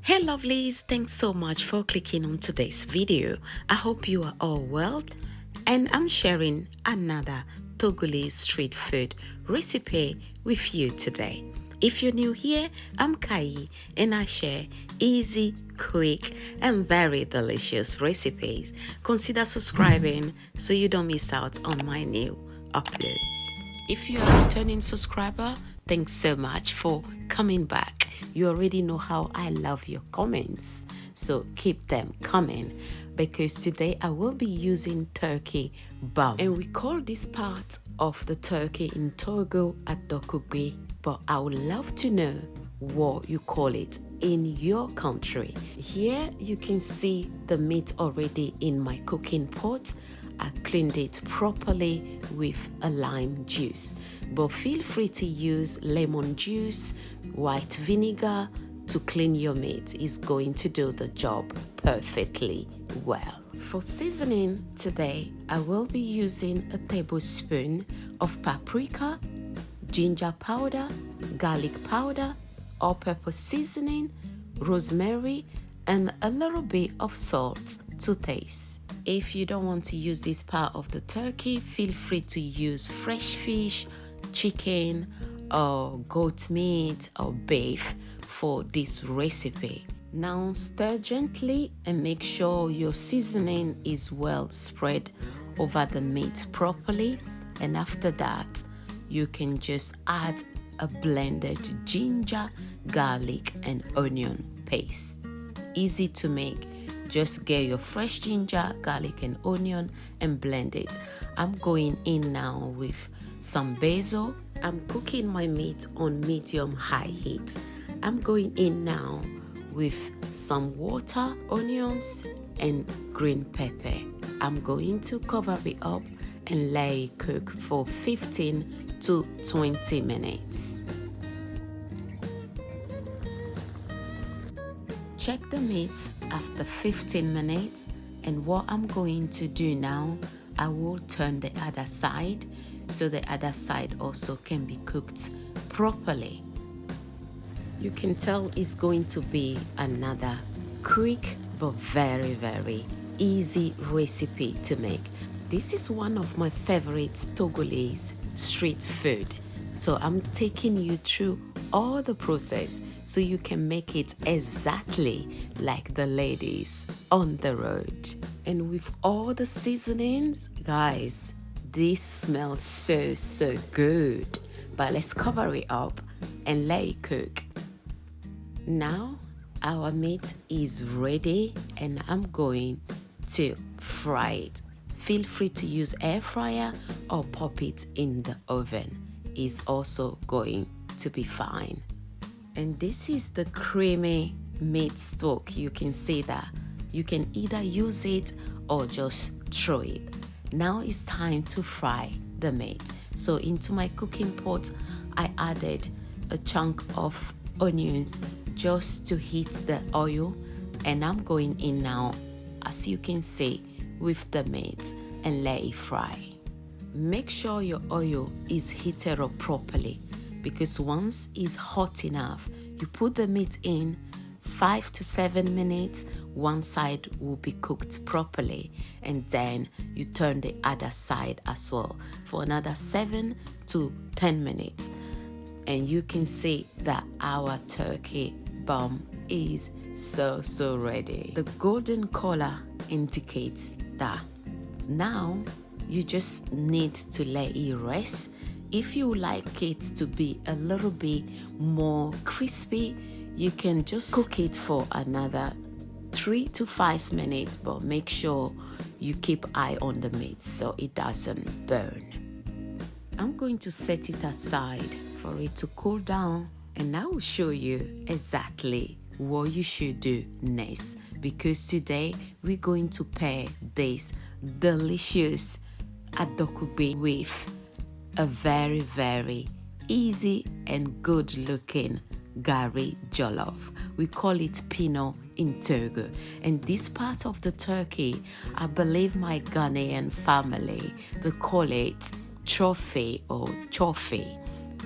Hey lovelies, thanks so much for clicking on today's video. I hope you are all well, and I'm sharing another Togolese street food recipe with you today. If you're new here, I'm Kayi and I share easy, quick and very delicious recipes. Consider subscribing so you don't miss out on my new uploads. If you are a returning subscriber, thanks so much for coming back. You already know how I love your comments, so keep them coming because today I will be using turkey bum, and we call this part of the turkey in Togo adokugbe, but I would love to know what you call it in your country. Here you can see the meat already in my cooking pot. I cleaned it properly with a lime juice, but feel free to use lemon juice, white vinegar to clean your meat. Is going to do the job perfectly well. For seasoning today, I will be using a tablespoon of paprika, ginger powder, garlic powder, all-purpose seasoning, rosemary, and a little bit of salt to taste. If you don't want to use this part of the turkey, feel free to use fresh fish, chicken, or goat meat or beef for this recipe. Now stir gently and make sure your seasoning is well spread over the meat properly, and after that you can just add a blended ginger, garlic and onion paste. Easy to make. Just get your fresh ginger, garlic and onion and blend it. I'm going in now with some basil. I'm cooking my meat on medium-high heat. I'm going in now with some water, onions and green pepper. I'm going to cover it up and let it cook for 15 to 20 minutes. Check the meat after 15 minutes, and what I'm going to do now, I will turn the other side so the other side also can be cooked properly. You can tell it's going to be another quick but very easy recipe to make. This is one of my favorite Togolese street food, so I'm taking you through all the process so you can make it exactly like the ladies on the road. And with all the seasonings, guys, this smells so good. But let's cover it up and let it cook. Now our meat is ready and I'm going to fry it. Feel free to use air fryer or pop it in the oven. It's also going to be fine. And this is the creamy meat stock. You can see that you can either use it or just throw it. Now it's time to fry the meat. So into my cooking pot I added a chunk of onions just to heat the oil, and I'm going in now, as you can see, with the meat and let it fry. Make sure your oil is heated up properly, because once it's hot enough, you put the meat in 5 to 7 minutes, one side will be cooked properly, and then you turn the other side as well for another 7 to 10 minutes. And you can see that our turkey bum is so ready. The golden color indicates that. Now you just need to let it rest. If you like it to be a little bit more crispy, you can just cook it for another 3 to 5 minutes, but make sure you keep eye on the meat so it doesn't burn. I'm going to set it aside for it to cool down, and I will show you exactly what you should do next, because today we're going to pair this delicious adokugbe with a very easy and good looking Gari Jollof. We call it Pinon in Togo, and this part of the turkey, I believe my Ghanaian family, they call it trophy or chofe,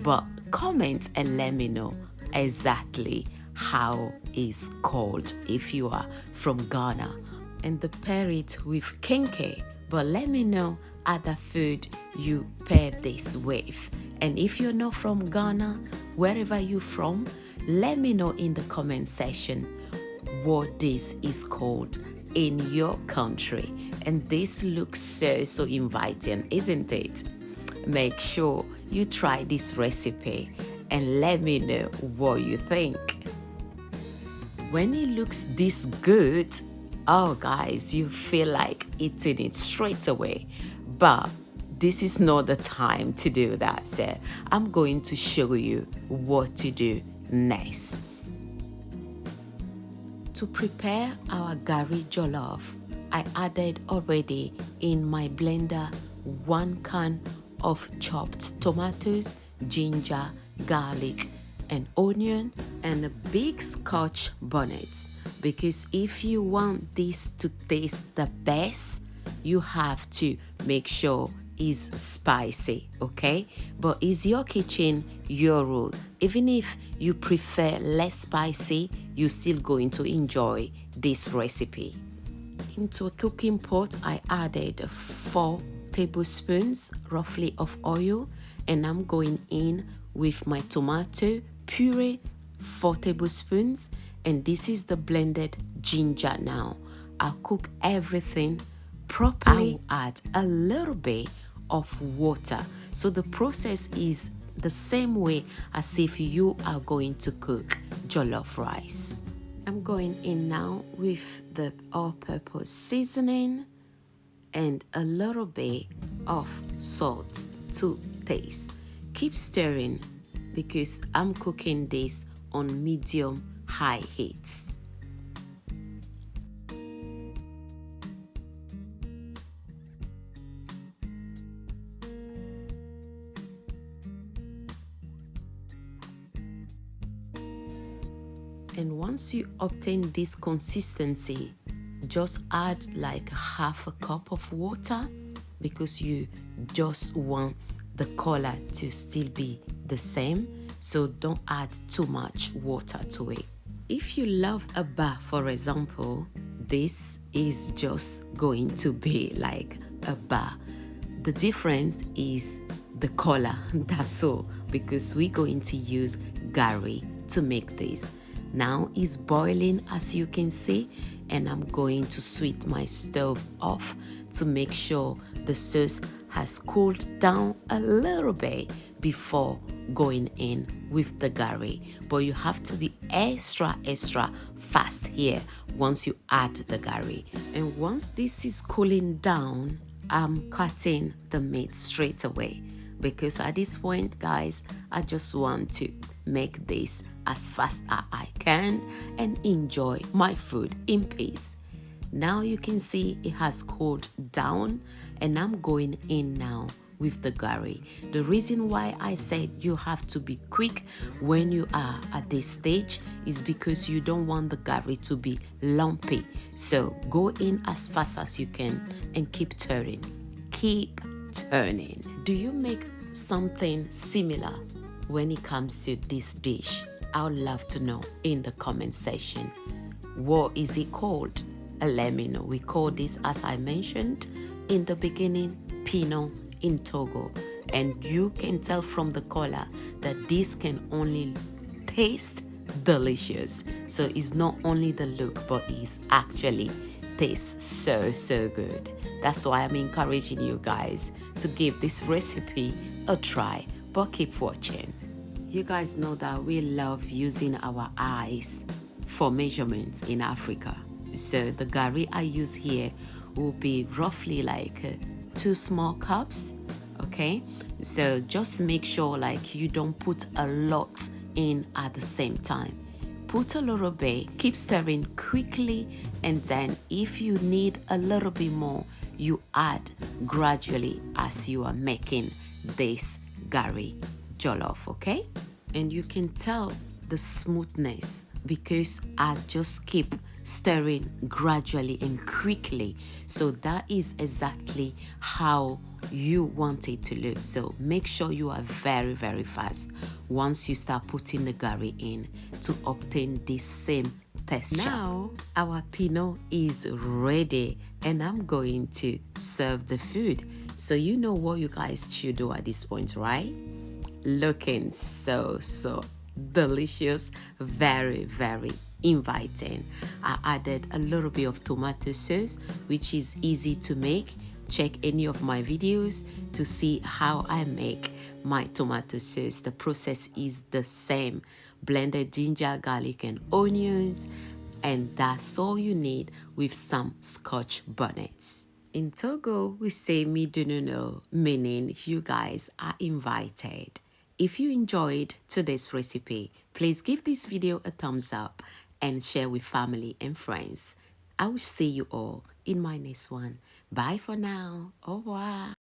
but comment and let me know exactly how is called if you are from Ghana. And they pair it with kenke. But let me know other food you pair this with. And if you're not from Ghana, wherever you're from, let me know in the comment section what this is called in your country. And this looks so inviting, isn't it? Make sure you try this recipe and let me know what you think. When it looks this good, oh guys, you feel like eating it straight away. But this is not the time to do that, so I'm going to show you what to do next. To prepare our Gari Jollof, I added already in my blender 1 can of chopped tomatoes, ginger, garlic, and onion, and a big Scotch bonnet. Because if you want this to taste the best, you have to make sure it's spicy, okay? But it's your kitchen, your rule. Even if you prefer less spicy, you're still going to enjoy this recipe. Into a cooking pot, I added 4 tablespoons roughly of oil, and I'm going in with my tomato puree, 4 tablespoons, and this is the blended ginger now. I'll cook everything properly. I'll add a little bit of water. So the process is the same way as if you are going to cook jollof rice. I'm going in now with the all-purpose seasoning and a little bit of salt to taste. Keep stirring because I'm cooking this on medium-high heat. And once you obtain this consistency, just add like half a cup of water because you just want the color to still be the same. So don't add too much water to it. If you love a bar, for example, this is just going to be like a bar. The difference is the color, that's all, because we're going to use Gari to make this. Now it's boiling, as you can see, and I'm going to switch my stove off to make sure the sauce has cooled down a little bit before going in with the Gari. But you have to be extra fast here once you add the Gari. And once this is cooling down, I'm cutting the meat straight away because at this point, guys, I just want to make this as fast as I can and enjoy my food in peace. Now you can see it has cooled down and I'm going in now with the Gari. The reason why I said you have to be quick when you are at this stage is because you don't want the Gari to be lumpy. So go in as fast as you can and keep turning. Keep turning. Do you make something similar when it comes to this dish? I would love to know in the comment section. What is it called? Let me know. We call this, as I mentioned in the beginning, Pinon in Togo. And you can tell from the color that this can only taste delicious. So it's not only the look, but it's actually tastes so good. That's why I'm encouraging you guys to give this recipe a try, but keep watching. You guys know that we love using our eyes for measurements in Africa. So the Gari I use here will be roughly like 2 small cups, okay? So just make sure like you don't put a lot in at the same time. Put a little bit, keep stirring quickly, and then if you need a little bit more, you add gradually as you are making this Gari Jollof, okay? And you can tell the smoothness because I just keep stirring gradually and quickly. So that is exactly how you want it to look. So make sure you are very fast once you start putting the Gari in to obtain this same texture. Now our Pinot is ready and I'm going to serve the food. So you know what you guys should do at this point, right? Looking so delicious, very inviting. I added a little bit of tomato sauce, which is easy to make. Check any of my videos to see how I make my tomato sauce. The process is the same. Blended ginger, garlic and onions, and that's all you need with some Scotch bonnets. In Togo, we say midununo, meaning you guys are invited. If you enjoyed today's recipe, please give this video a thumbs up and share with family and friends. I will see you all in my next one. Bye for now. Au revoir.